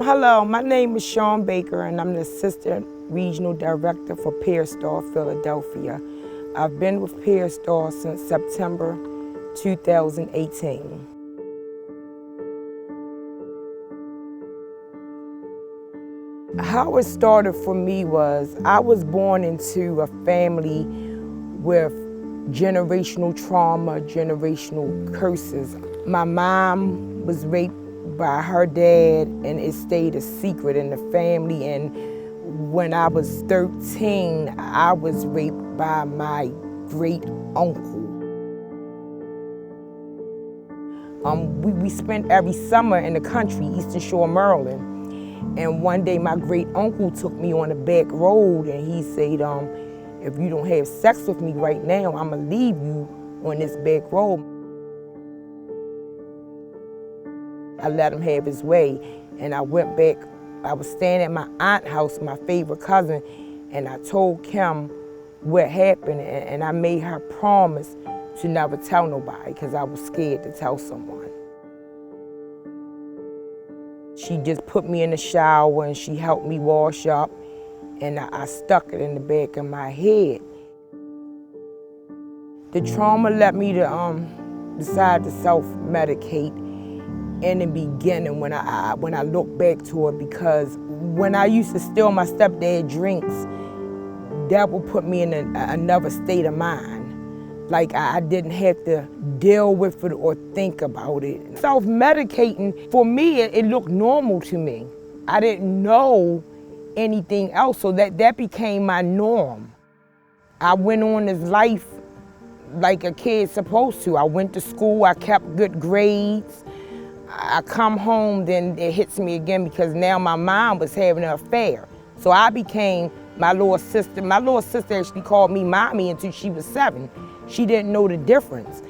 Hello, my name is Shawn Baker and I'm the Assistant Regional Director for Pear Star Philadelphia. I've been with Pear Star since September 2018. How it started for me was I was born into a family with generational trauma, generational curses. My mom was raped by her dad and it stayed a secret in the family, and when I was 13, I was raped by my great uncle. We spent every summer in the country, Eastern Shore, Maryland. And one day my great uncle took me on a back road and he said, if you don't have sex with me right now, I'm gonna leave you on this back road. I let him have his way and I went back. I was staying at my aunt's house, my favorite cousin, and I told Kim what happened, and I made her promise to never tell nobody because I was scared to tell someone. She just put me in the shower and she helped me wash up, and I stuck it in the back of my head. The trauma led me to decide to self-medicate in the beginning when I look back to it, because when I used to steal my stepdad drinks, that would put me in another state of mind. Like I didn't have to deal with it or think about it. Self-medicating, for me, it looked normal to me. I didn't know anything else, so that became my norm. I went on this life like a kid's supposed to. I went to school, I kept good grades. I come home, then it hits me again because now my mom was having an affair. So I became my little sister. My little sister actually called me mommy until she was 7. She didn't know the difference.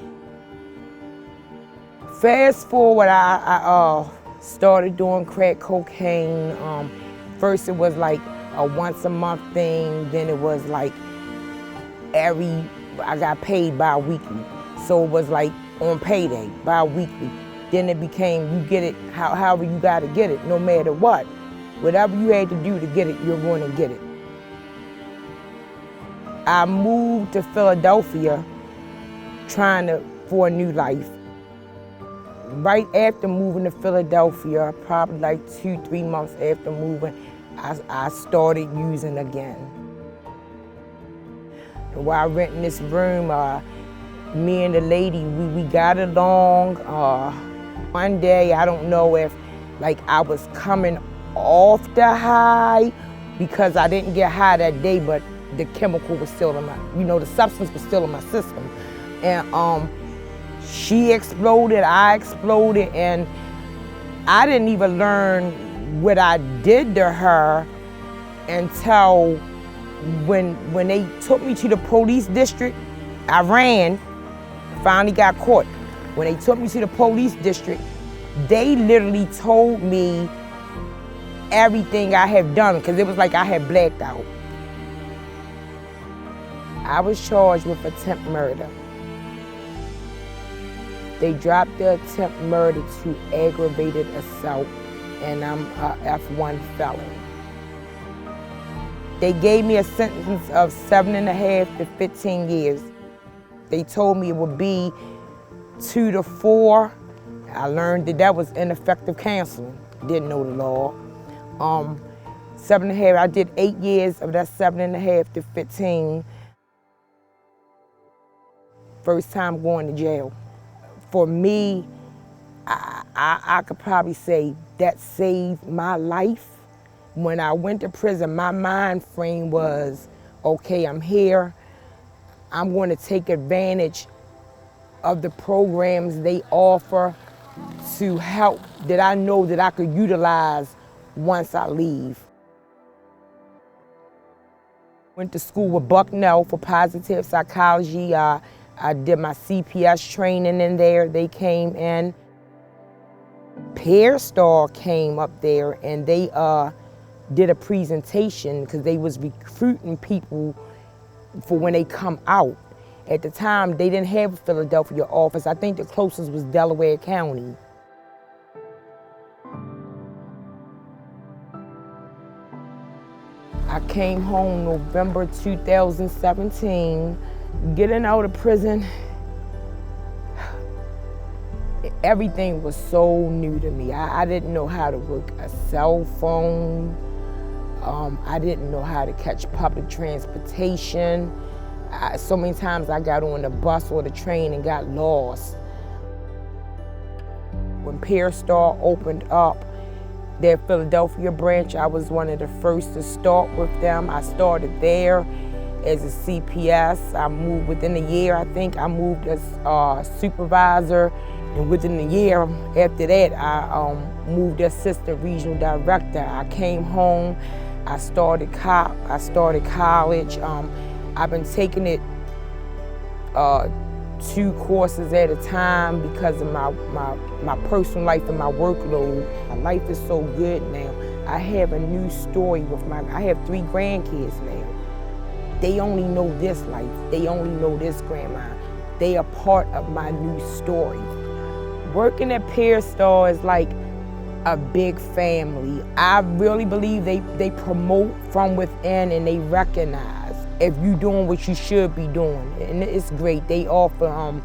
Fast forward, I started doing crack cocaine. First it was like a once a month thing, then it was like I got paid bi-weekly. So it was like on payday, bi-weekly. Then it became, you get it however you gotta get it, no matter what. Whatever you had to do to get it, you're going to get it. I moved to Philadelphia for a new life. Right after moving to Philadelphia, probably like 2-3 months after moving, I started using again. While renting this room, me and the lady, we got along. One day, I don't know if I was coming off the high because I didn't get high that day, but the chemical was still in the substance was still in my system. And she exploded, I exploded, and I didn't even learn what I did to her until when they took me to the police district. I ran, finally got caught. When they took me to the police district, they literally told me everything I had done, because it was like I had blacked out. I was charged with attempt murder. They dropped the attempt murder to aggravated assault, and I'm a F1 felon. They gave me a sentence of 7.5 to 15 years. They told me it would be 2 to 4. I learned that was ineffective counseling. Didn't know the law. 7.5, I did 8 years of that 7.5 to 15. First time going to jail. For me, I could probably say that saved my life. When I went to prison, my mind frame was, okay, I'm here. I'm going to take advantage of the programs they offer to help that I know that I could utilize once I leave. Went to school with Bucknell for positive psychology. I did my CPS training in there. They came in. Pear Star came up there and they did a presentation because they was recruiting people for when they come out. At the time, they didn't have a Philadelphia office. I think the closest was Delaware County. came home November 2017. Getting out of prison, everything was so new to me. I didn't know how to work a cell phone. I didn't know how to catch public transportation. So many times I got on the bus or the train and got lost. When Pear Star opened up their Philadelphia branch, I was one of the first to start with them. I started there as a CPS. I moved within a year, I think. I moved as supervisor, and within a year after that, I moved as assistant regional director. I came home, I started college. I've been taking it 2 courses at a time because of my personal life and my workload. My life is so good now. I have a new story with I have 3 grandkids now. They only know this life. They only know this grandma. They are part of my new story. Working at Pear Star is like a big family. I really believe they promote from within and they recognize if you're doing what you should be doing. And it's great. They offer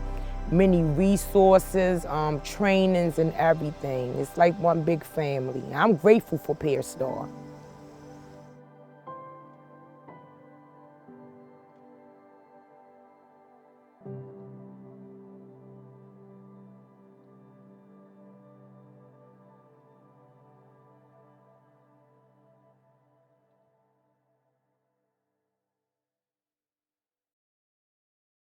many resources, trainings and everything. It's like one big family. I'm grateful for Pear Star.